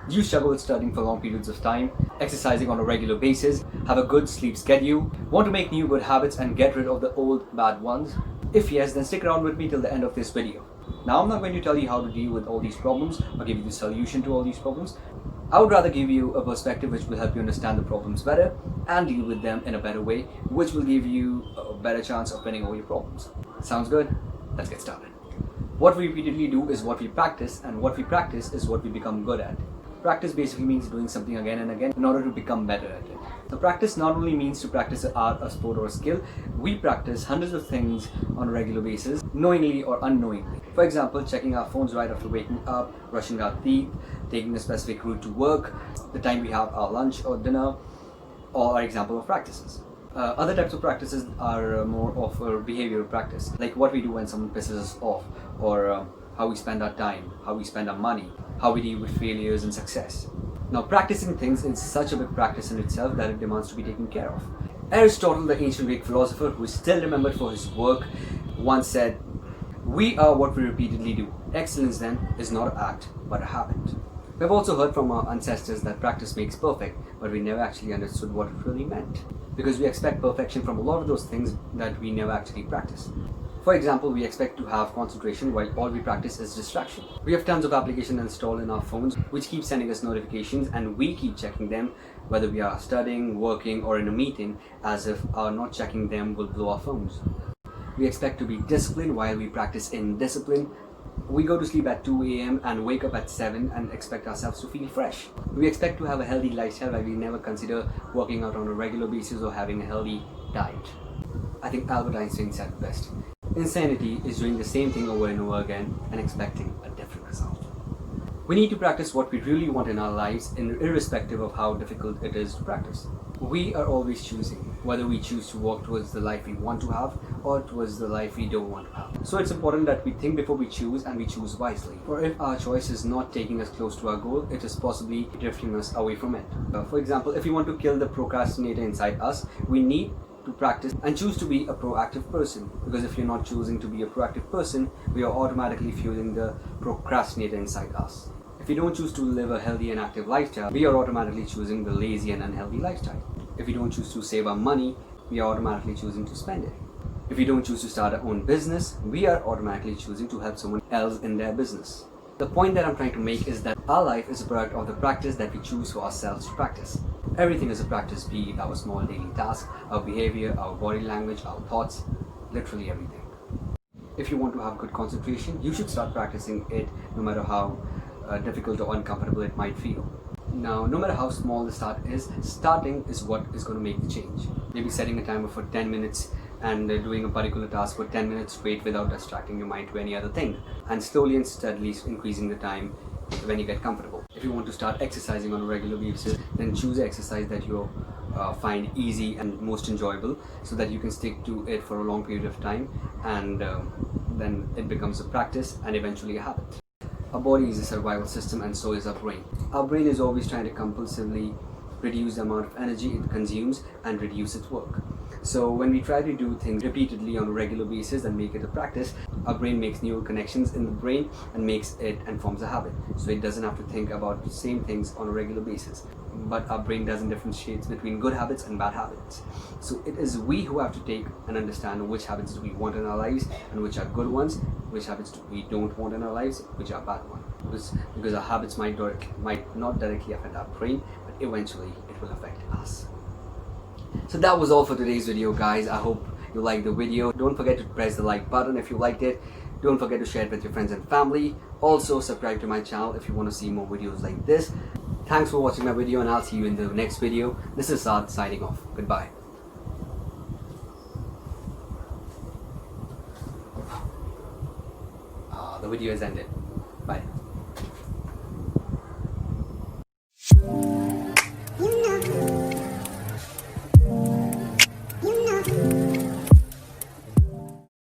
Do you struggle with studying for long periods of time, exercising on a regular basis, have a good sleep schedule, want to make new good habits and get rid of the old bad ones? If yes, then stick around with me till the end of this video. Now, I'm not going to tell you how to deal with all these problems or give you the solution to all these problems. I would rather give you a perspective which will help you understand the problems better and deal with them in a better way, which will give you a better chance of winning over your problems. Sounds good? Let's get started. What we repeatedly do is what we practice, and what we practice is what we become good at. Practice basically means doing something again and again in order to become better at it. So practice not only means to practice an art, a sport or a skill. We practice hundreds of things on a regular basis, knowingly or unknowingly. For example, checking our phones right after waking up, brushing our teeth, taking a specific route to work, the time we have our lunch or dinner, or our example of practices. Other types of practices are more of a behavioral practice, like what we do when someone pisses us off, or how we spend our time, how we spend our money, how we deal with failures and success. Now, practicing things is such a big practice in itself that it demands to be taken care of. Aristotle, the ancient Greek philosopher who is still remembered for his work, once said, "We are what we repeatedly do. Excellence, then, is not an act, but a habit." We've also heard from our ancestors that practice makes perfect, but we never actually understood what it really meant, because we expect perfection from a lot of those things that we never actually practice. For example, we expect to have concentration while all we practice is distraction. We have tons of applications installed in our phones which keep sending us notifications, and we keep checking them whether we are studying, working or in a meeting, as if our not checking them will blow our phones. We expect to be disciplined while we practice indiscipline. We go to sleep at 2 a.m. and wake up at 7 and expect ourselves to feel fresh. We expect to have a healthy lifestyle while we never consider working out on a regular basis or having a healthy diet. I think Albert Einstein said it best. Insanity is doing the same thing over and over again and expecting a different result. We need to practice what we really want in our lives, irrespective of how difficult it is to practice. We are always choosing whether we choose to walk towards the life we want to have or towards the life we don't want to have. So it's important that we think before we choose, and we choose wisely. For if our choice is not taking us close to our goal, it is possibly drifting us away from it. For example, if we want to kill the procrastinator inside us, we need to practice and choose to be a proactive person, because if you're not choosing to be a proactive person, we are automatically fueling the procrastinator inside us. If we don't choose to live a healthy and active lifestyle, we are automatically choosing the lazy and unhealthy lifestyle. If we don't choose to save our money, we are automatically choosing to spend it. If we don't choose to start our own business, we are automatically choosing to help someone else in their business. The point that I'm trying to make is that our life is a product of the practice that we choose for ourselves to practice. Everything is a practice, be it our small daily task, our behavior, our body language, our thoughts, literally everything. If you want to have good concentration, you should start practicing it no matter how difficult or uncomfortable it might feel. Now, no matter how small the start is, starting is what is going to make the change. Maybe setting a timer for 10 minutes and doing a particular task for 10 minutes straight without distracting your mind to any other thing, and slowly and steadily increasing the time when you get comfortable. If you want to start exercising on a regular basis, then choose an exercise that you find easy and most enjoyable, so that you can stick to it for a long period of time, and then it becomes a practice and eventually a habit. Our body is a survival system, and so is our brain. Our brain is always trying to compulsively reduce the amount of energy it consumes and reduce its work. So when we try to do things repeatedly on a regular basis and make it a practice, our brain makes neural connections in the brain and makes it and forms a habit. So it doesn't have to think about the same things on a regular basis. But our brain doesn't differentiate between good habits and bad habits. So it is we who have to take and understand which habits do we want in our lives and which are good ones, which habits do we don't want in our lives, which are bad ones. Because our habits might not directly affect our brain, but eventually it will affect us. So that was all for today's video, guys. I hope you liked the video. Don't forget to press the like button if you liked it. Don't forget to share it with your friends and family. Also, subscribe to my channel if you want to see more videos like this. Thanks for watching my video, and I'll see you in the next video. This is Saad signing off. Goodbye. The video has ended.